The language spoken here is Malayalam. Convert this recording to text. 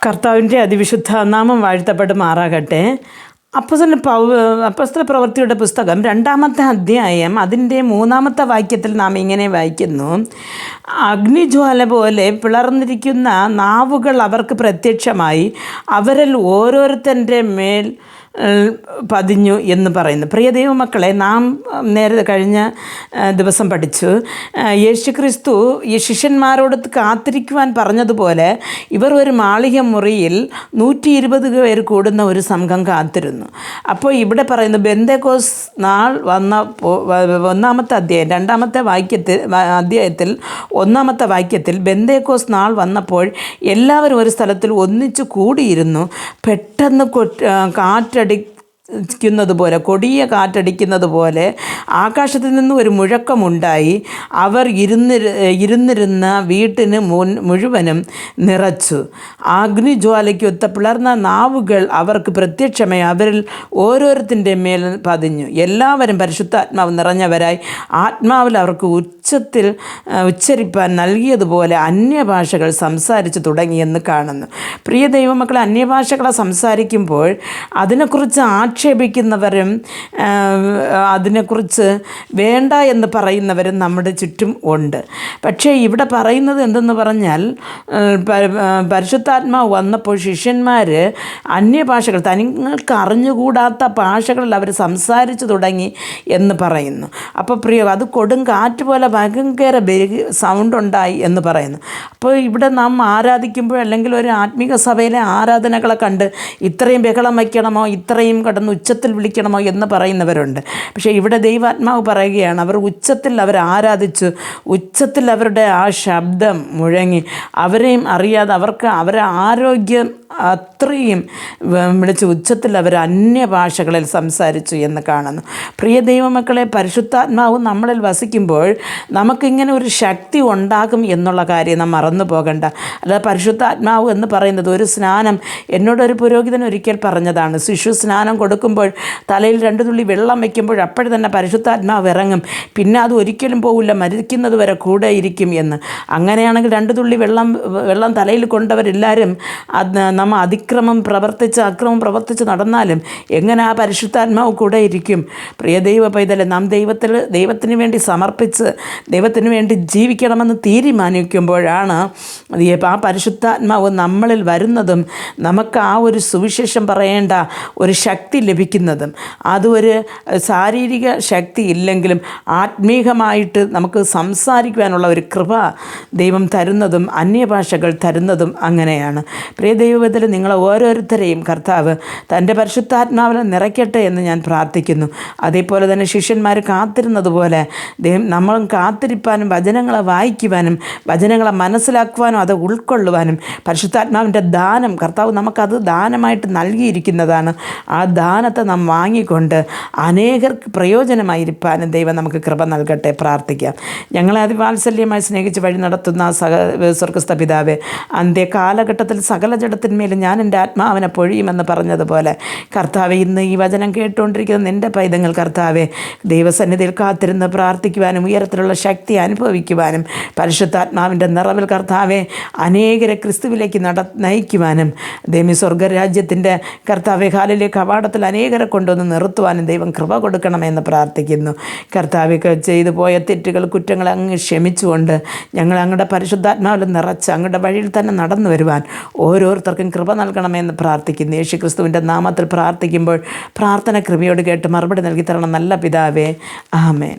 കർത്താവിൻ്റെ അതിവിശുദ്ധ നാമം വാഴ്ത്തപ്പെടുമാറാകട്ടെ. അപ്പോസ്തല പ്രവൃത്തിയുടെ പുസ്തകം 2-ാമത്തെ അധ്യായം അതിൻ്റെ 3-ാമത്തെ വാക്യത്തിൽ നാം ഇങ്ങനെ വായിക്കുന്നു: അഗ്നിജ്വാല പോലെ പിളർന്നിരിക്കുന്ന നാവുകൾ അവർക്ക് പ്രത്യക്ഷമായി, അവരിൽ ഓരോരുത്തൻ്റെ മേൽ പതിഞ്ഞു എന്ന് പറയുന്നു. പ്രിയ ദൈവമക്കളെ, നാം നേരെ കഴിഞ്ഞ ദിവസം പഠിച്ചു, യേശുക്രിസ്തു ഈ ശിഷ്യന്മാരോട് കാത്തിരിക്കുവാൻ പറഞ്ഞതുപോലെ ഇവർ ഒരു മാളിക മുറിയിൽ 120 പേർ കൂടുന്ന ഒരു സംഘം കാത്തിരുന്നു. അപ്പോൾ ഇവിടെ പറയുന്നു, ബെന്തേക്കോസ് നാൾ വന്നപ്പോൾ 1-ാമത്തെ അധ്യായം 2-ാമത്തെ അധ്യായത്തിൽ 1-ാമത്തെ വാക്യത്തിൽ ബെന്തേക്കോസ് നാൾ വന്നപ്പോൾ എല്ലാവരും ഒരു സ്ഥലത്തിൽ ഒന്നിച്ചു കൂടിയിരുന്നു. പെട്ടെന്ന് കൊടിയ കാറ്റടിക്കുന്നത് പോലെ ആകാശത്തിൽ നിന്ന് ഒരു മുഴക്കമുണ്ടായി. അവർ ഇരുന്നിരുന്ന വീട്ടിന് മുഴുവനും നിറച്ചു. അഗ്നിജ്വാലയ്ക്കൊത്ത പിളർന്ന നാവുകൾ അവർക്ക് പ്രത്യക്ഷമായി, അവരിൽ ഓരോരുത്തൻ്റെ മേൽ പതിഞ്ഞു. എല്ലാവരും പരിശുദ്ധാത്മാവ് നിറഞ്ഞവരായി ആത്മാവിൽ അവർക്ക് ഉച്ചത്തിൽ ഉച്ചരിപ്പാൻ നൽകിയതുപോലെ അന്യഭാഷകൾ സംസാരിച്ചു തുടങ്ങിയെന്ന് കാണുന്നു. പ്രിയ ദൈവമക്കളെ, അന്യഭാഷകളെ സംസാരിക്കുമ്പോൾ അതിനെക്കുറിച്ച് ആക്ഷേപിക്കുന്നവരും അതിനെക്കുറിച്ച് വേണ്ട എന്ന് പറയുന്നവരും നമ്മുടെ ചുറ്റും ഉണ്ട്. പക്ഷേ ഇവിടെ പറയുന്നത് എന്തെന്ന് പറഞ്ഞാൽ, പരിശുദ്ധാത്മാവ് വന്നപ്പോൾ ശിഷ്യന്മാർ അന്യഭാഷകൾ, തങ്ങൾക്ക് അറിഞ്ഞുകൂടാത്ത ഭാഷകളിൽ അവർ സംസാരിച്ചു തുടങ്ങി എന്ന് പറയുന്നു. അപ്പോൾ അത് കൊടുങ്കാറ്റ് പോലെ ഭയങ്കര സൗണ്ട് ഉണ്ടായി എന്ന് പറയുന്നു. അപ്പോൾ ഇവിടെ നാം ആരാധിക്കുമ്പോൾ, അല്ലെങ്കിൽ ഒരു ആത്മീക സഭയിലെ ആരാധനകളെ കണ്ട് ഇത്രയും ബഹളം വയ്ക്കണമോ, ഇത്രയും കടന്ന് ഉച്ചത്തിൽ വിളിക്കണമോ എന്ന് പറയുന്നവരുണ്ട്. പക്ഷേ ഇവിടെ ദൈവാത്മാവ് പറയുകയാണ്, അവർ ഉച്ചത്തിൽ അവർ ആരാധിച്ചു, ഉച്ചത്തിൽ അവരുടെ ആ ശബ്ദം മുഴങ്ങി, അവരെയും അറിയാതെ അവരെ ആരോഗ്യം അത്രയും വിളിച്ച് ഉച്ചത്തിൽ അവർ അന്യഭാഷകളിൽ സംസാരിച്ചു എന്ന് കാണുന്നു. പ്രിയ ദൈവമക്കളെ, പരിശുദ്ധാത്മാവ് നമ്മളിൽ വസിക്കുമ്പോൾ നമുക്കിങ്ങനെ ഒരു ശക്തി ഉണ്ടാകും എന്നുള്ള കാര്യം നാം മറന്നു പോകണ്ട. അല്ലാതെ പരിശുദ്ധാത്മാവ് എന്ന് പറയുന്നത് ഒരു സ്നാനം, എന്നോടൊരു പുരോഹിതൻ ഒരിക്കൽ പറഞ്ഞതാണ്, ശിശു സ്നാനം കൊടുക്കുമ്പോൾ തലയിൽ 2 തുള്ളി വെള്ളം വയ്ക്കുമ്പോൾ അപ്പോഴും തന്നെ പരിശുദ്ധാത്മാവ് ഇറങ്ങും, പിന്നെ അത് ഒരിക്കലും പോകില്ല, മരിക്കുന്നത് വരെ കൂടെ ഇരിക്കും എന്ന്. അങ്ങനെയാണെങ്കിൽ 2 തുള്ളി വെള്ളം തലയിൽ കൊണ്ടവരെല്ലാവരും നമ്മൾ അക്രമം പ്രവർത്തിച്ച് നടന്നാലും എങ്ങനെ ആ പരിശുദ്ധാത്മാവ് കൂടെ ഇരിക്കും? പ്രിയ ദൈവ പൈതലെ, നാം ദൈവത്തിന് വേണ്ടി സമർപ്പിച്ച് ദൈവത്തിന് വേണ്ടി ജീവിക്കണമെന്ന് തീരുമാനിക്കുമ്പോഴാണ് ആ പരിശുദ്ധാത്മാവ് നമ്മളിൽ വരുന്നതും നമുക്ക് ആ ഒരു സുവിശേഷം പറയേണ്ട ഒരു ശക്തി ലഭിക്കുന്നതും. അതൊരു ശാരീരിക ശക്തി ഇല്ലെങ്കിലും ആത്മീകമായിട്ട് നമുക്ക് സംസാരിക്കുവാനുള്ള ഒരു കൃപ ദൈവം തരുന്നതും അന്യഭാഷകൾ തരുന്നതും അങ്ങനെയാണ്. പ്രിയ ദൈവത്തിൽ നിങ്ങളെ ഓരോരുത്തരെയും കർത്താവ് തൻ്റെ പരിശുദ്ധാത്മാവിനെ നിറയ്ക്കട്ടെ എന്ന് ഞാൻ പ്രാർത്ഥിക്കുന്നു. അതേപോലെ തന്നെ ശിഷ്യന്മാർ കാത്തിരുന്നതുപോലെ നമ്മളും കാത്തിരിപ്പാനും വചനങ്ങളെ വായിക്കുവാനും വചനങ്ങളെ മനസ്സിലാക്കുവാനും അത് ഉൾക്കൊള്ളുവാനും പരിശുദ്ധാത്മാവിൻ്റെ ദാനം കർത്താവ് നമുക്കത് ദാനമായിട്ട് നൽകിയിരിക്കുന്നതാണ്. ആ ദാനത്തെ നാം വാങ്ങിക്കൊണ്ട് അനേകർക്ക് പ്രയോജനമായിരിക്കാനും ദൈവം നമുക്ക് കൃപ നൽകട്ടെ. പ്രാർത്ഥിക്കാം. ഞങ്ങളെ അതിവാത്സല്യമായി സ്നേഹിച്ച് വഴി നടത്തുന്ന സ്വർഗ്ഗസ്ഥ പിതാവേ, അന്ത്യകാലഘട്ടത്തിൽ സകല ജഡത്തിന്മേലും ഞാൻ എൻ്റെ ആത്മാവിനെ പൊഴിയുമെന്ന് പറഞ്ഞതുപോലെ കർത്താവെ, ഇന്ന് ഈ വചനം കേട്ടുകൊണ്ടിരിക്കുന്ന നിൻ്റെ പൈതങ്ങൾ കർത്താവെ, ദൈവസന്നിധിയിൽ കാത്തിരുന്ന് പ്രാർത്ഥിക്കുവാനും ഉയരത്തിലുള്ള ശക്തി അനുഭവിക്കുവാനും പരിശുദ്ധാത്മാവിൻ്റെ നിറവിൽ കർത്താവെ അനേകരെ ക്രിസ്തുവിലേക്ക് നയിക്കുവാനും ദൈവം സ്വർഗ്ഗരാജ്യത്തിൻ്റെ കർത്താവെ ഹാലിലെ കവാടത്തിൽ അനേകരെ കൊണ്ടുവന്ന് നിർത്തുവാനും ദൈവം കൃപ കൊടുക്കണമെന്ന് പ്രാർത്ഥിക്കുന്നു. കർത്താവെ, ചെയ്തു പോയ തെറ്റുകൾ കുറ്റങ്ങൾ അങ്ങ് ക്ഷമിച്ചുകൊണ്ട് ഞങ്ങൾ അങ്ങയുടെ പരിശുദ്ധാത്മാവിൽ നിറച്ച് അങ്ങയുടെ വഴിയിൽ തന്നെ നടന്നു വരുവാൻ ഓരോരുത്തർക്കും കൃപ നൽകണമെന്ന് പ്രാർത്ഥിക്കുന്നു. യേശു ക്രിസ്തുവിൻ്റെ നാമത്തിൽ പ്രാർത്ഥിക്കുമ്പോൾ പ്രാർത്ഥന കൃപയോട് കേട്ട് മറുപടി നൽകി തരണം നല്ല പിതാവേ. ആമേൻ.